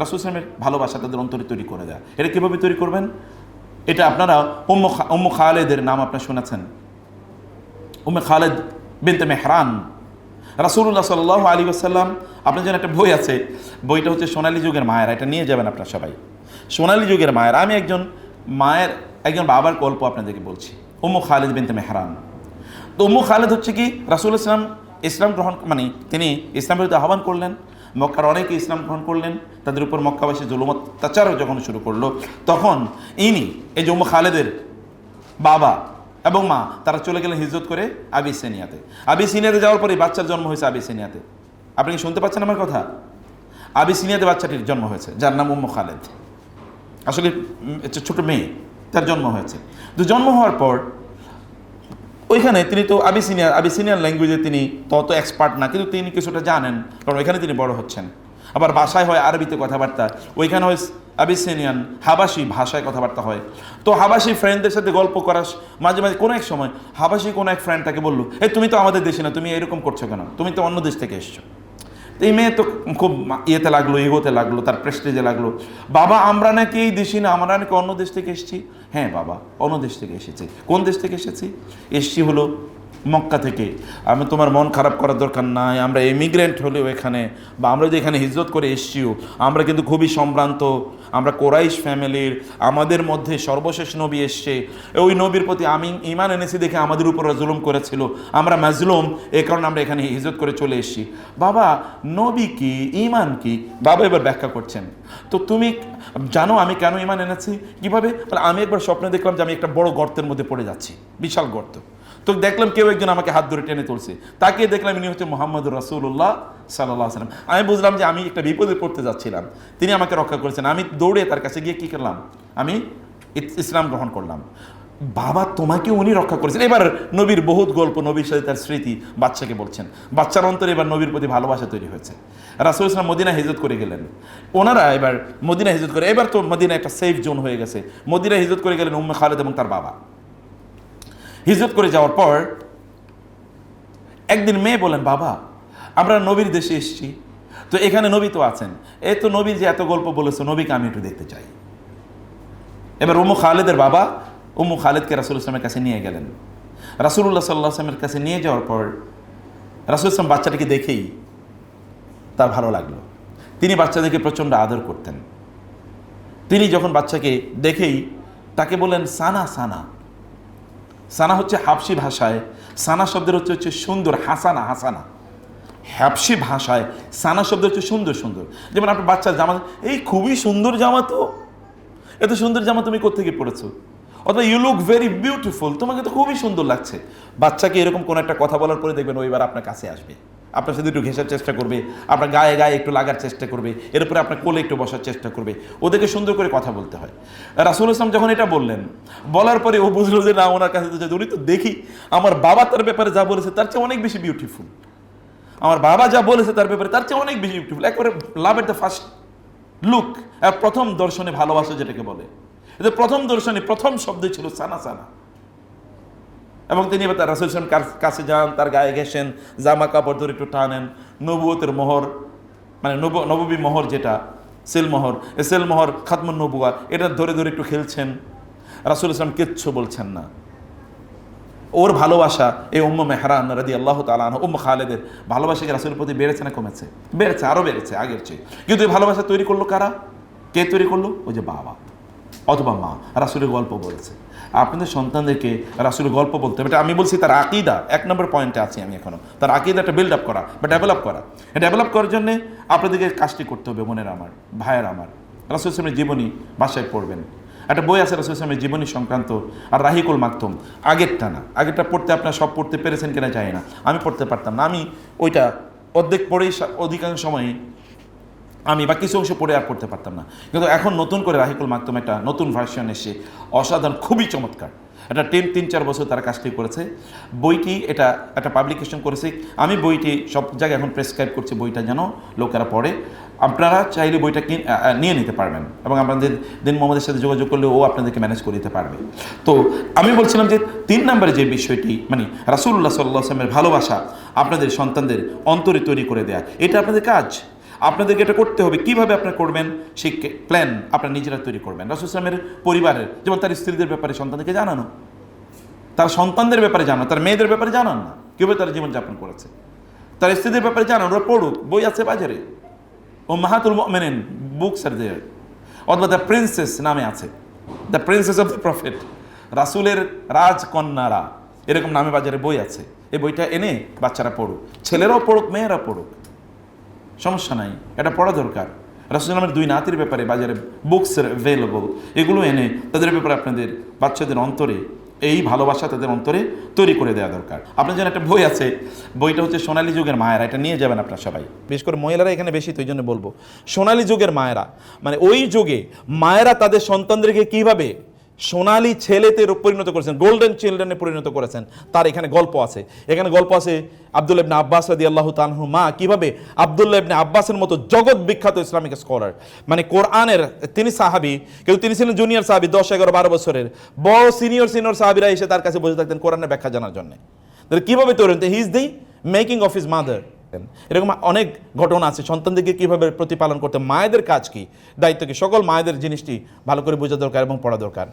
রাসূল ইসলামের ভালোবাসা তাদের অন্তরে তৈরি করে দেয়। এটা কীভাবে তৈরি করবেন? এটা আপনারা উম্মু খালেদের নাম আপনারা শুনেছেন, উম্মে খালেদ বিনতে মেহরান। রাসূলুল্লাহ সাল্লাল্লাহু আলাইহি ওয়াসাল্লাম, আপনার জন্য একটা বই আছে, বইটা হচ্ছে সোনালী যুগের মায়ের, এটা নিয়ে যাবেন আপনারা সবাই। সোনালী যুগের মায়ের, আমি একজন বাবার গল্প আপনাদেরকে বলছি, উম্মু খালেদ বিনতে মেহরান। তো উম্মু খালেদ হচ্ছে কি, রাসূল ইসলাম গ্রহণ, মানে তিনি ইসলামের বিরুদ্ধে আহ্বান করলেন, মক্কার অনেকে ইসলাম গ্রহণ করলেন, তাদের উপর মক্কাবাসী জুলুম অত্যাচারও যখন শুরু করলো, তখন এই যে উম্মু খালেদের বাবা এবং মা তারা চলে গেলেন হিজরত করে আবিসিনিয়াতে যাওয়ার পরে বাচ্চার জন্ম হয়েছে আবিসিনিয়াতে। আপনি কি শুনতে পাচ্ছেন আমার কথা? আবিসিনিয়াতে বাচ্চাটির জন্ম হয়েছে, যার নাম উম্মু খালেদ। আসলে ছোট মেয়ে, তার জন্ম হয়েছে। তো জন্ম হওয়ার পর ওইখানে তিনি তো আবিসিনিয়ান ল্যাঙ্গুয়েজে তিনি তত এক্সপার্ট না, কিন্তু তিনি কিছুটা জানেন, কারণ ওইখানে তিনি বড় হচ্ছেন। আবার ভাষায় হয় আরবিতে কথাবার্তা, ওইখানে হয় আবিসিনিয়ান হাবাসি ভাষায় কথাবার্তা হয়। তো হাবাসি ফ্রেন্ডদের সাথে গল্প করার মাঝে মাঝে কোনো এক সময় হাবাসি কোনো এক ফ্রেন্ড তাকে বললো, তুমি তো আমাদের দেশে না, তুমি এরকম করছো কেন, তুমি তো অন্য দেশ থেকে এসছো। তো এই মেয়ে তো খুব ইয়েতে লাগলো, এগোতে লাগলো, তার প্রেস্টিজে লাগলো, বাবা আমরা নাকি এই দেশি না, আমরা নাকি অন্য দেশ থেকে এসেছি। হ্যাঁ বাবা, অন্য দেশ থেকে এসেছি। কোন দেশ থেকে এসেছি হলো মক্কা থেকে। আমি তোমার মন খারাপ করার দরকার নাই, আমরা এমিগ্রেন্ট হলেও এখানে, বা আমরা যে এখানে হিজরত করে এসছিও, আমরা কিন্তু খুবই সম্ভ্রান্ত, আমরা কোরাইশ ফ্যামিলির, আমাদের মধ্যে সর্বশেষ নবী এসছে, ওই নবীর প্রতি আমি ঈমান এনেছি দেখে আমাদের উপর জুলুম করেছিল, আমরা মাজলুম, এই কারণে আমরা এখানে হিজরত করে চলে এসেছি। বাবা নবী কি, ঈমান কি? বাবা এবার ব্যাখ্যা করছেন। তো তুমি জানো আমি কেন ঈমান এনেছি? কীভাবে? আমি একবার স্বপ্নে দেখলাম যে আমি একটা বড় গর্তের মধ্যে পড়ে যাচ্ছি, বিশাল গর্ত। তো দেখলাম কেউ একজন আমাকে হাত ধরে টেনে তুলছে, তাকে দেখলাম ইনি হচ্ছে মুহাম্মদুর রাসূলুল্লাহ সাল্লাল্লাহু আলাইহি ওয়াসাল্লাম। আমি বুঝলাম যে আমি একটা বিপদে পড়তে যাচ্ছিলাম, তিনি আমাকে রক্ষা করেছেন। আমি দৌড়ে তার কাছে গিয়ে কী করলাম? আমি ইসলাম গ্রহণ করলাম। বাবা তোমাকে উনি রক্ষা করেছেন। এবার নবীর বহুত গল্প, নবীর সাথে তার স্মৃতি বাচ্চাকে বলছেন। বাচ্চার অন্তরে এবার নবীর প্রতি ভালোবাসা তৈরি হয়েছে। রাসূল ইসলাম মদিনা হিজরত করে গেলেন, ওনারা এবার মদিনা হিজরত করে, এবার তো মদিনা একটা সেফ জোন হয়ে গেছে। মদিনা হিজরত করে গেলেন উম্মে খালেদ এবং তার বাবা। হিজরত করে যাওয়ার পর একদিন মেয়ে বলেন, বাবা আমরা নবীর দেশে এসেছি, তো এখানে নবী তো আছেন, এই তো নবীর যে এত গল্প বলেছে, নবীকে আমি একটু দেখতে চাই। এবার উম্মু খালেদের বাবা উম্মু খালেদকে রাসূল ইসলামের কাছে নিয়ে গেলেন। রাসূলুল্লাহ সাল্লাল্লাহু আলাইহি ওয়াসাল্লামের কাছে নিয়ে যাওয়ার পর রাসূল ইসলাম বাচ্চাটিকে দেখেই তার ভালো লাগলো। তিনি বাচ্চাদেরকে প্রচণ্ড আদর করতেন। তিনি যখন বাচ্চাকে দেখেই তাকে বললেন সানা সানা। সানা হচ্ছে হাবশি ভাষায়, সানা শব্দের হচ্ছে সুন্দর, হাসানা হাসানা। হাবশি ভাষায় সানা শব্দ হচ্ছে সুন্দর সুন্দর। যেমন আপনার বাচ্চার জামা, এই খুবই সুন্দর জামা, তো এত সুন্দর জামা তুমি কোত্থেকে পড়েছো, অথবা ইউ লুক ভেরি বিউটিফুল, তোমাকে তো খুবই সুন্দর লাগছে। বাচ্চাকে এরকম কোনো একটা কথা বলার পরে দেখবেন ওইবার আপনার কাছে আসবে, আপনার সাথে একটু ঘেঁষার চেষ্টা করবে, আপনার গায়ে গায়ে একটু লাগার চেষ্টা করবে, এরপরে আপনার কোলে একটু বসার চেষ্টা করবে। ওদেরকে সুন্দর করে কথা বলতে হয়। রাসূল ইসলাম যখন এটা বললেন, বলার পরে ও বুঝলো যে না, ওনার কাছে তো উনি তো দেখি আমার বাবা তার ব্যাপারে যা বলেছে তার চেয়ে অনেক বেশি বিউটিফুল, আমার বাবা যা বলেছে তার ব্যাপারে তার চেয়ে অনেক বেশি বিউটিফুল। একবারে লাভ এট দ্য ফার্স্ট লুক, প্রথম দর্শনে ভালোবাসা যেটাকে বলে, এটা প্রথম দর্শনে প্রথম শব্দ ছিল সানা সানা। এবং তিনি এবার তার রাসূল ইসলামের কাছে যান, তার গায়ে ঘেঁষেন, জামা কাপড় ধরে একটু টানেন, নবুয়তের মোহর, মানে নববী মোহর যেটা সিলমোহর, এ সিলমোহর খাতমুন নবুয়া, এটা ধরে ধরে একটু খেলছেন। রাসূল ইসলাম কিচ্ছু বলছেন না। ওর ভালোবাসা, এই উম্মে মেহরান রাদিয়াল্লাহু তাআলা আনহা, উম্মে খালেদের ভালোবাসা কি রাসূলের প্রতি বেড়েছে না কমেছে? বেড়েছে, আরও বেড়েছে আগের চেয়ে। কিন্তু এই ভালোবাসা তৈরি করলো কারা? কে তৈরি করলো? ওই যে বাবা অথবা মা। রাসূলের গল্প বলেছে। আপনাদের সন্তানদেরকে রাসূলের গল্প বলতে হবে। এটা আমি বলছি তার আকীদা, 1 নম্বর পয়েন্টে আছি আমি এখনো। তার আকীদাটা বিল্ড আপ করা বা ডেভেলপ করা। ডেভেলপ করার জন্যে আপনাদেরকে কাজটি করতে হবে। বোনেরা আমার, ভাইয়ের আমার, রাসূল ইসলামের জীবনী বাসায় পড়বেন। একটা বই আছে রাসূল ইসলামের জীবনী সংক্রান্ত, আর রাহিকুল মাকতুম, আগেরটা না, আগেরটা পড়তে আপনারা সব পড়তে পেরেছেন কিনা জানি না, আমি পড়তে পারতাম না। আমি ওইটা অর্ধেক পড়েই অধিকাংশ সময়ই আমি বা কিছু অংশ পড়ে আর পড়তে পারতাম না। কিন্তু এখন নতুন করে রাহিকুল মাকতুম একটা নতুন ভার্সন এসে অসাধারণ, খুবই চমৎকার। এটা 3-4 বছর তারা কাজটি করেছে। বইটি এটা একটা পাবলিকেশন করেছে। আমি বইটি সব জায়গায় এখন প্রেসক্রাইব করছি, বইটা যেন লোকেরা পড়ে। আপনারা চাইলে বইটা নিয়ে নিতে পারবেন, এবং আপনাদের দিন মোহাম্মদের সাথে যোগাযোগ করলে ও আপনাদেরকে ম্যানেজ করে দিতে পারবে। তো আমি বলছিলাম যে 3 নম্বরে যে বিষয়টি, মানে রাসূলুল্লাহ সাল্লাল্লাহু আলাইহি ওয়াসাল্লামের ভালোবাসা আপনাদের সন্তানদের অন্তরে তৈরি করে দেয়া, এটা আপনাদের কাজ। আপনাদেরকে এটা করতে হবে। কিভাবে আপনারা করবেন সেই প্ল্যান আপনারা নিজেরা তৈরি করবেন। রাসূল ইসলামের পরিবারের, যেমন তার স্ত্রীদের ব্যাপারে সন্তানদেরকে জানানো, তার সন্তানদের ব্যাপারে জানানো, তার মেয়েদের ব্যাপারে জানান না কীভাবে তারা জীবনযাপন করেছে, তার স্ত্রীদের ব্যাপারে জানান, ওরা পড়ুক, বই আছে বাজারে, ও মাহাতুল মুমিনিন বুকস আর দেয়ার, অথবা দ্য প্রিন্সেস নামে আছে, the princess of the prophet, রাসূলের রাজকন্যারা, এরকম নামে বাজারে বই আছে। এই বইটা এনে বাচ্চারা পড়ুক, ছেলেরাও পড়ুক, মেয়েরা পড়ুক, সমস্যা নাই, এটা পড়া দরকার। রাসূল নামের 2 নাতির ব্যাপারে বাজারে বুকস অ্যাভেলেবল, এগুলো এনে তাদের ব্যাপারে আপনাদের বাচ্চাদের অন্তরে এই ভালোবাসা তাদের অন্তরে তৈরি করে দেওয়া দরকার। আপনার জন্য একটা বই আছে, বইটা হচ্ছে সোনালী যুগের মায়েরা, এটা নিয়ে যাবেন আপনার সবাই, বিশেষ করে মহিলারা এখানে বেশি, তো এই জন্য বলবো সোনালী যুগের মায়েরা, মানে ওই যুগে মায়েরা তাদের সন্তানদেরকে কিভাবে সোনালী ছেলেতে পরিণত করেছেন, গোল্ডেন চিলড্রেনে পরিণত করেছেন, তার এখানে গল্প আছে। এখানে গল্প আছে আব্দুল্লাহ ইবনে আব্বাস রাদিয়াল্লাহু তাআলা আনহু মা কিভাবে আব্দুল্লাহ ইবনে আব্বাসের মতো জগৎ বিখ্যাত ইসলামিক স্কলার, মানে কোরআনের তিনি সাহাবী, কিন্তু তিনি ছিলেন জুনিয়র সাহাবী, 10, 11, 12 বছরের, বড় সিনিয়র সাহাবীরা এসে তার কাছে বসে থাকতেন কোরআনের ব্যাখ্যা জানার জন্য। কিভাবে তৈরি হতেন, he is the making of his mother. এরকম অনেক ঘটনা আছে, সন্তানদেরকে কীভাবে প্রতিপালন করতে, মায়েদের কাজ কি, দায়িত্ব কি, সকল মায়েদের জিনিসটি ভালো করে বোঝা দরকার এবং পড়া দরকার।